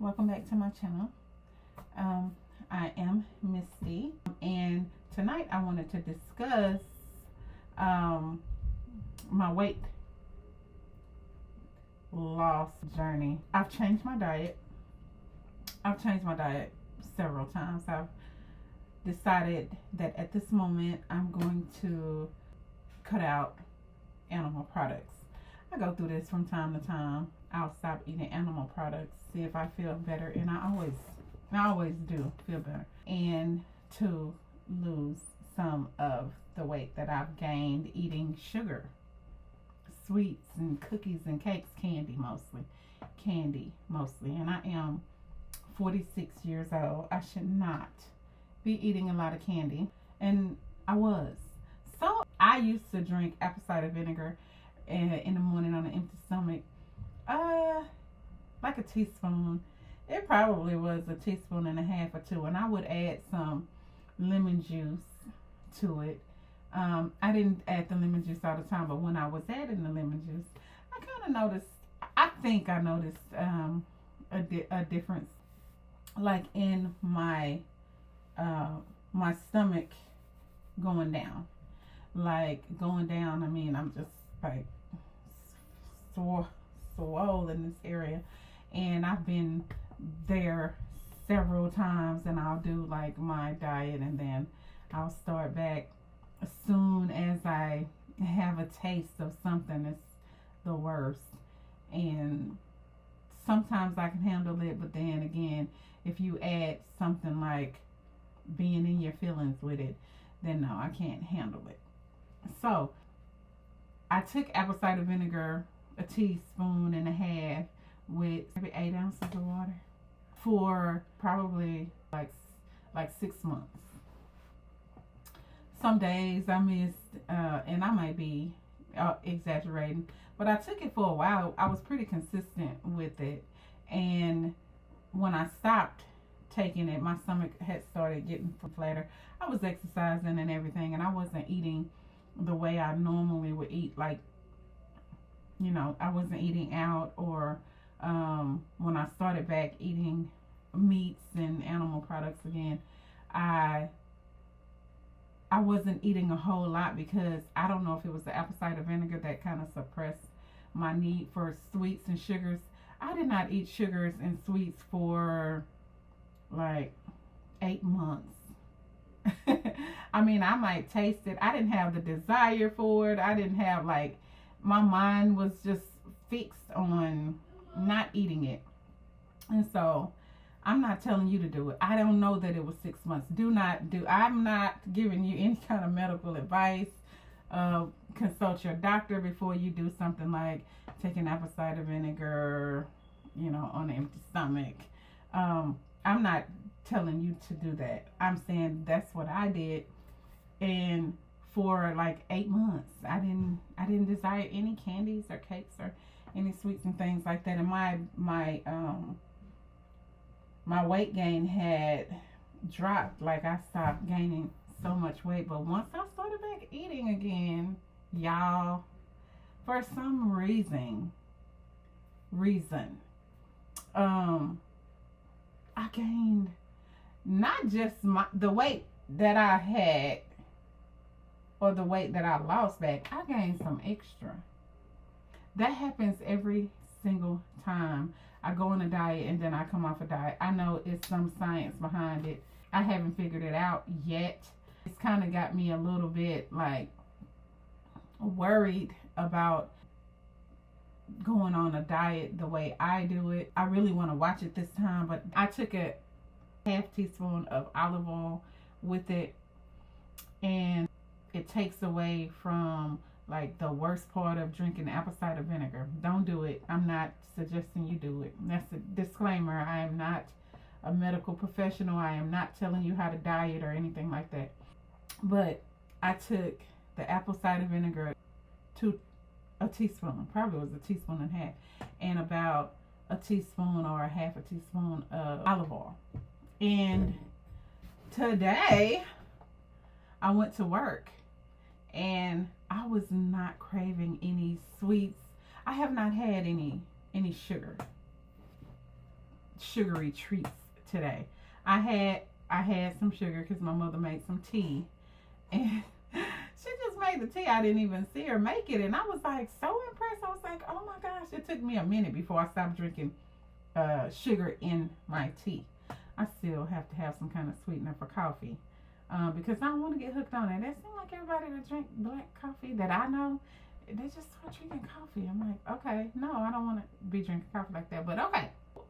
welcome back to my channel. I am Misty, and tonight I wanted to discuss my weight loss journey. I've changed my diet. Several times. I've decided that at this moment I'm going to cut out animal products. I go through this from time to time. I'll stop eating animal products, see if I feel better, and I always do feel better. And to lose some of the weight that I've gained eating sugar, sweets and cookies and cakes, candy mostly. And I am 46 years old. I should not be eating a lot of candy, and I was. So I used to drink apple cider vinegar in the morning on an empty stomach, like a teaspoon. It probably was a teaspoon and a half or two, and I would add some lemon juice to it. I didn't add the lemon juice all the time, but when I was adding the lemon juice, I kind of noticed. I think I noticed a difference, like in my my stomach going down. I mean, I'm just like swole in this area, and I've been there several times, and I'll do like my diet, and then I'll start back as soon as I have a taste of something. It's the worst, and sometimes I can handle it, but then again, if you add something like being in your feelings with it, then no, I can't handle it. So I took apple cider vinegar, a teaspoon and a half, with maybe 8 ounces of water for probably like 6 months. Some days I missed, and I might be exaggerating, but I took it for a while. I was pretty consistent with it, and when I stopped taking it, my stomach had started getting flatter. I was exercising and everything, and I wasn't eating the way I normally would eat. Like, I wasn't eating out, or when I started back eating meats and animal products again, I wasn't eating a whole lot, because I don't know if it was the apple cider vinegar that kind of suppressed my need for sweets and sugars. I did not eat sugars and sweets for like 8 months. I mean, I might taste it. I didn't have the desire for it. I didn't have, like, my mind was just fixed on not eating it. And so I'm not telling you to do it. I don't know that it was 6 months. I'm not giving you any kind of medical advice. Consult your doctor before you do something like taking apple cider vinegar, on an empty stomach. I'm not telling you to do that. I'm saying that's what I did. And for like 8 months, I didn't desire any candies or cakes or any sweets and things like that. And my weight gain had dropped. Like, I stopped gaining so much weight. But once I started back eating again, y'all, for some reason, I gained not just the weight that I had, or the weight that I lost back. I gained some extra. That happens every single time I go on a diet and then I come off a diet. I know it's some science behind it. I haven't figured it out yet. It's kind of got me a little bit like worried about going on a diet the way I do it. I really want to watch it this time, but I took a half teaspoon of olive oil with it, and it takes away from like the worst part of drinking apple cider vinegar. Don't do it. I'm not suggesting you do it. That's a disclaimer. I am not a medical professional. I am not telling you how to diet or anything like that. But I took the apple cider vinegar to a teaspoon, probably was a teaspoon and a half, and about a teaspoon or a half a teaspoon of olive oil. And today I went to work, and I was not craving any sweets. I have not had any sugar. sugary treats today. I had some sugar because my mother made some tea, and she just made the tea. I didn't even see her make it, and I was like so impressed. I was like, oh my gosh! It took me a minute before I stopped drinking sugar in my tea. I still have to have some kind of sweetener for coffee because I don't want to get hooked on it. That seems like everybody that drink black coffee that I know, they just start drinking coffee. I'm like, okay, no, I don't want to be drinking coffee like that. But okay,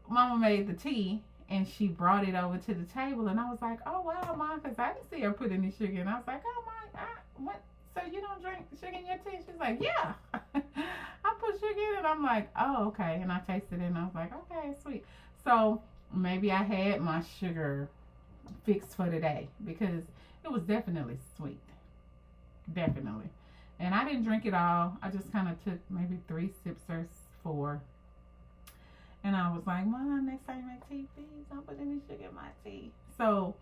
Mama made the tea and she brought it over to the table, and I was like, oh wow, Mom, because I didn't see her put any sugar. And I was like, oh my, what? So you don't drink sugar in your tea? She's like, yeah, I put sugar in it. I'm like, oh okay. And I tasted it and I was like, okay, it's sweet. So maybe I had my sugar fixed for today because it was definitely sweet. Definitely. And I didn't drink it all. I just kind of took maybe 3 sips or 4. And I was like, Mom, next time you make tea, please don't put any sugar in my tea. So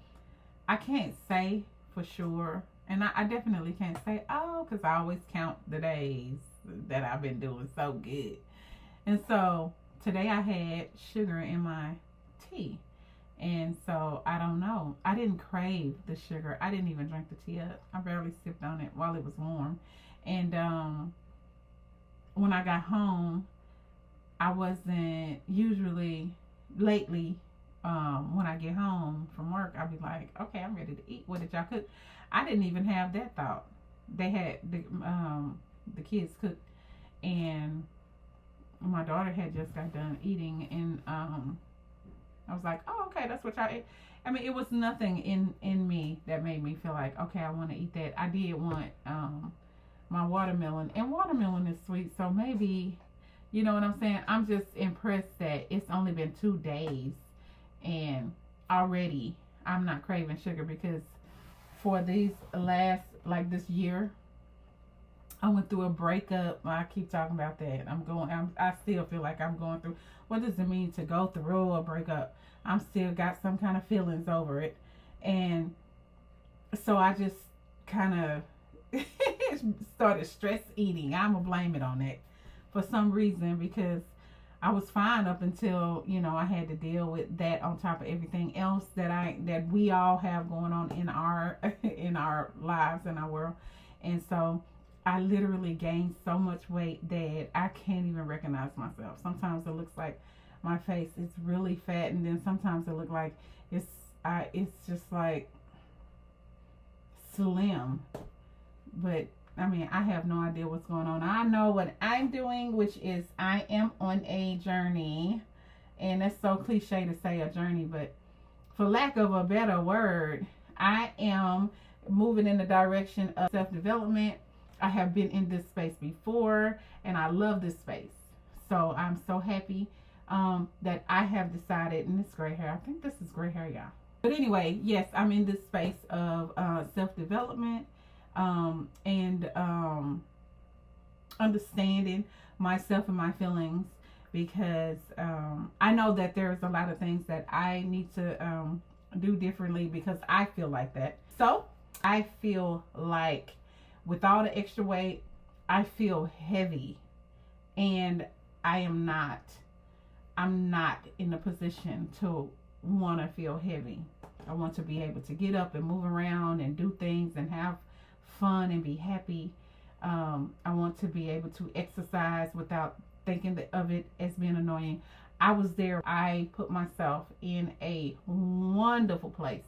I can't say for sure. And I definitely can't say, oh, because I always count the days that I've been doing so good. And so today I had sugar in my tea. And so I don't know. I didn't crave the sugar. I didn't even drink the tea up. I barely sipped on it while it was warm. And when I got home, I wasn't usually lately when I get home from work, I'll be like, okay, I'm ready to eat. What did y'all cook? I didn't even have that thought. They had the kids cooked, and my daughter had just got done eating, and I was like, oh, okay, that's what y'all ate. I mean, it was nothing in me that made me feel like, okay, I want to eat that. I did want my watermelon, and watermelon is sweet, so maybe, you know what I'm saying? I'm just impressed that it's only been 2 days, and already I'm not craving sugar, because for these last, like this year, I went through a breakup. I keep talking about that. I still feel like I'm going through. What does it mean to go through a breakup? I'm still got some kind of feelings over it. And so I just kind of started stress eating. I'm going to blame it on that for some reason, because I was fine up until, you know, I had to deal with that on top of everything else that we all have going on in our in our lives, in our world. And so I literally gained so much weight that I can't even recognize myself. Sometimes it looks like my face is really fat, and then sometimes it looks like it's just like slim. But I mean, I have no idea what's going on. I know what I'm doing, which is I am on a journey. And that's so cliche to say a journey, but for lack of a better word, I am moving in the direction of self-development. I have been in this space before, and I love this space. So I'm so happy that I have decided, and this gray hair, I think this is gray hair, y'all. But anyway, yes, I'm in this space of self-development and understanding myself and my feelings, because I know that there's a lot of things that I need to do differently, because I feel like that. So I feel like with all the extra weight, I feel heavy, and I'm not in a position to want to feel heavy. I want to be able to get up and move around and do things and have fun and be happy. I want to be able to exercise without thinking of it as being annoying. I was there. I put myself in a wonderful place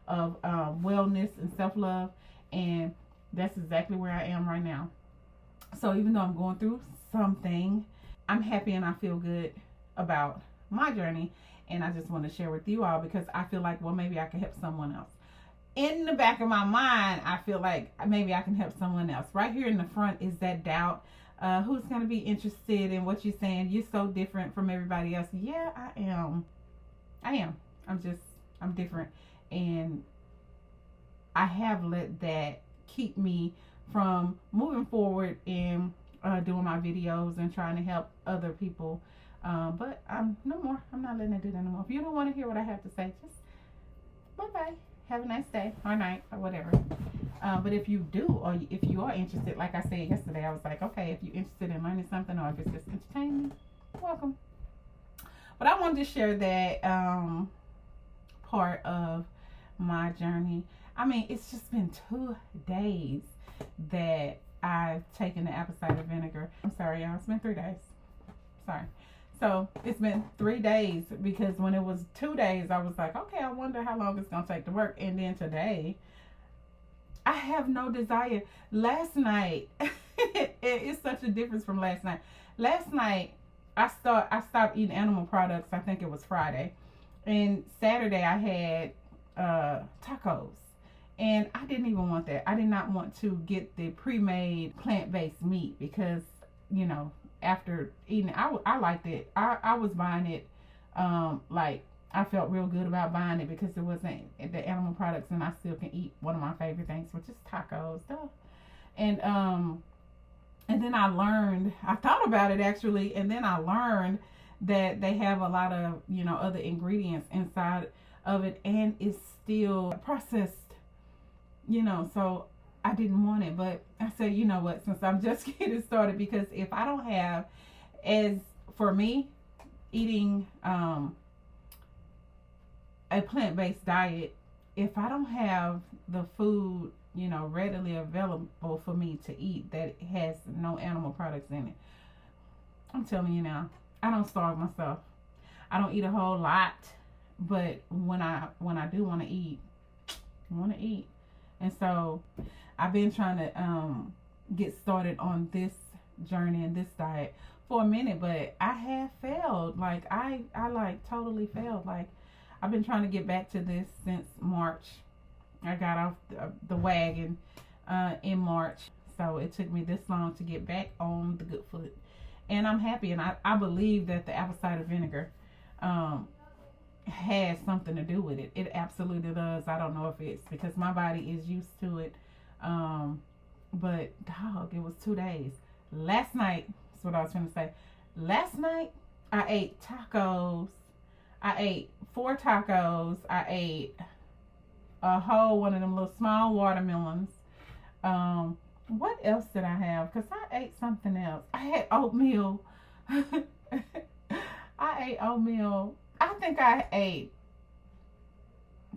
of wellness and self-love, and that's exactly where I am right now. So even though I'm going through something, I'm happy and I feel good about my journey, and I just want to share with you all, because I feel like, well, maybe I can help someone else. In the back of my mind, I feel like maybe I can help someone else. Right here in the front is that doubt. Who's going to be interested in what you're saying? You're so different from everybody else. Yeah, I am. I'm different. And I have let that keep me from moving forward in doing my videos and trying to help other people. But no more. I'm not letting it do that anymore. If you don't want to hear what I have to say, just bye-bye. Have a nice day or night or whatever. But if you do, or if you are interested, like I said yesterday, I was like, okay, if you're interested in learning something, or if it's just entertaining, welcome. But I wanted to share that part of my journey. I mean, it's just been 2 days that I've taken the apple cider vinegar. I'm sorry, y'all. It's been 3 days. Sorry. So it's been 3 days, because when it was 2 days, I was like, okay, I wonder how long it's gonna take to work. And then today, I have no desire. Last night, it's such a difference from last night. Last night, I stopped eating animal products. I think it was Friday, and Saturday I had tacos, and I didn't even want that. I did not want to get the pre-made plant-based meat, because after eating it, I liked it. I was buying it, like, I felt real good about buying it because it wasn't the animal products, and I still can eat one of my favorite things, which is tacos stuff. And then I thought about it actually, and then I learned that they have a lot of other ingredients inside of it, and it's still processed, so I didn't want it. But I said, you know what, since I'm just getting started, because if I don't have, as for me, eating a plant-based diet, if I don't have the food readily available for me to eat that has no animal products in it, I'm telling you now, I don't starve myself. I don't eat a whole lot, but when I do want to eat, I want to eat. And so I've been trying to get started on this journey and this diet for a minute, but I have failed. Like I like totally failed. Like, I've been trying to get back to this since March. I got off the wagon in March, so it took me this long to get back on the good foot. And I'm happy, and I believe that the apple cider vinegar has something to do with it. It absolutely does. I don't know if it's because my body is used to it, but dog, it was 2 days. Last night, that's what I was trying to say. Last night, I ate tacos. I ate 4 tacos. I ate a whole one of them little small watermelons. What else did I have? Because I ate something else. I had oatmeal. I ate oatmeal. I think I ate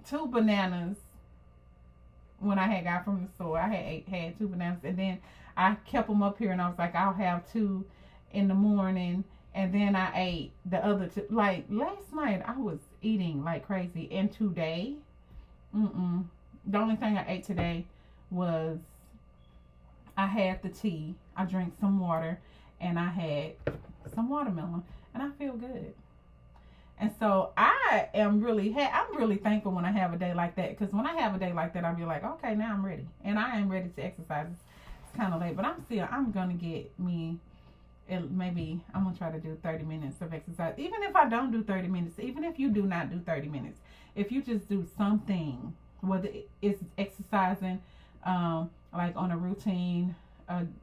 2 bananas when I had got from the store. I had 2 bananas, and then I kept them up here, and I was like, I'll have 2 in the morning. And then I ate the other 2. Like, last night I was eating like crazy. And today, the only thing I ate today was I had the tea, I drank some water, and I had some watermelon, and I feel good. And so I'm really thankful when I have a day like that, because when I have a day like that, I'll be like, okay, now I'm ready, and I am ready to exercise. It's kind of late, but I'm gonna get me. Maybe I'm gonna try to do 30 minutes of exercise. Even if I don't do 30 minutes, even if you do not do 30 minutes, if you just do something, whether it's exercising, like on a routine,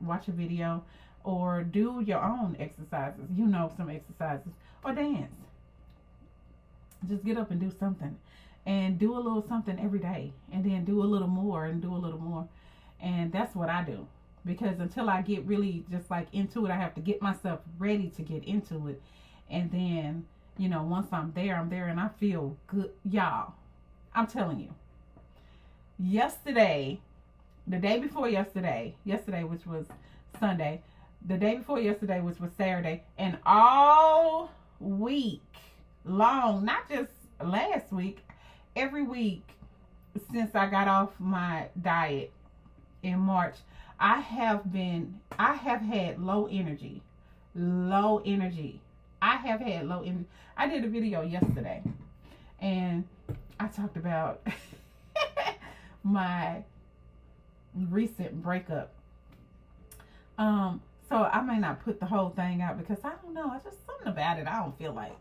watch a video, or do your own exercises, some exercises, or dance. Just get up and do something, and do a little something every day, and then do a little more, and do a little more. And that's what I do. Because until I get really just like into it, I have to get myself ready to get into it. And then, once I'm there, and I feel good. Y'all, I'm telling you. Yesterday, the day before yesterday, which was Sunday, the day before yesterday, which was Saturday, and all week long, not just last week, every week since I got off my diet in March, I have had low energy. I have had low energy. I did a video yesterday, and I talked about my recent breakup. So I may not put the whole thing out, because I don't know. I just, something about it, I don't feel like,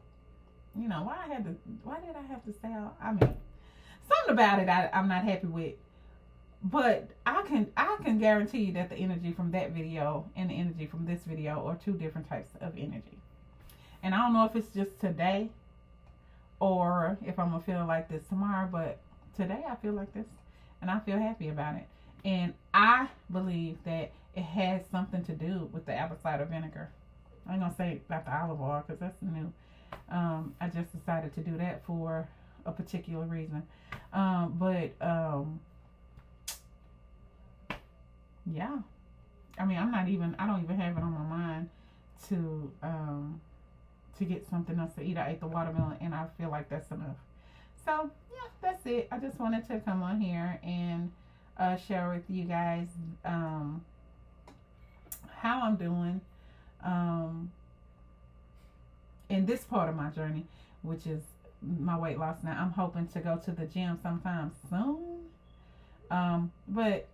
why did I have to say all, something about it I'm not happy with. But I can guarantee you that the energy from that video and the energy from this video are 2 different types of energy. And I don't know if it's just today or if I'm going to feel like this tomorrow, but today I feel like this, and I feel happy about it. And I believe that it has something to do with the apple cider vinegar. I ain't going to say about the olive oil, because that's new. I just decided to do that for a particular reason. But yeah, I mean, I don't even have it on my mind to get something else to eat. I ate the watermelon and I feel like that's enough. So yeah, that's it. I just wanted to come on here and share with you guys how I'm doing in this part of my journey, which is my weight loss. Now I'm hoping to go to the gym sometime soon. But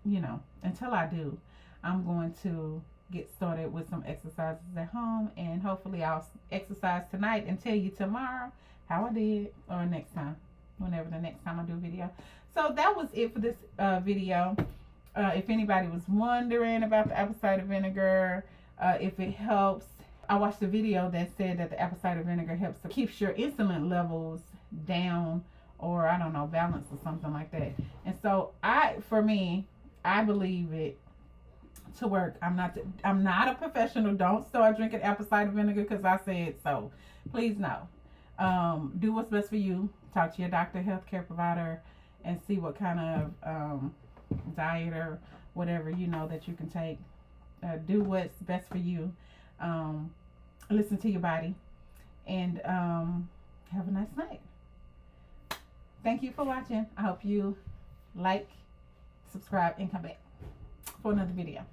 you know, until I do, I'm going to get started with some exercises at home, and hopefully I'll exercise tonight and tell you tomorrow how I did, or next time, whenever the next time I do a video. So that was it for this video. If anybody was wondering about the apple cider vinegar, if it helps, I watched a video that said that the apple cider vinegar helps to keeps your insulin levels down, or I don't know, balanced or something like that. And so for me, I believe it to work. I'm not a professional. Don't start drinking apple cider vinegar because I said so. Please no. Do what's best for you. Talk to your doctor, healthcare provider, and see what kind of diet or whatever you know that you can take. Do what's best for you. Listen to your body, and have a nice night. Thank you for watching. I hope you like, subscribe, and come back for another video.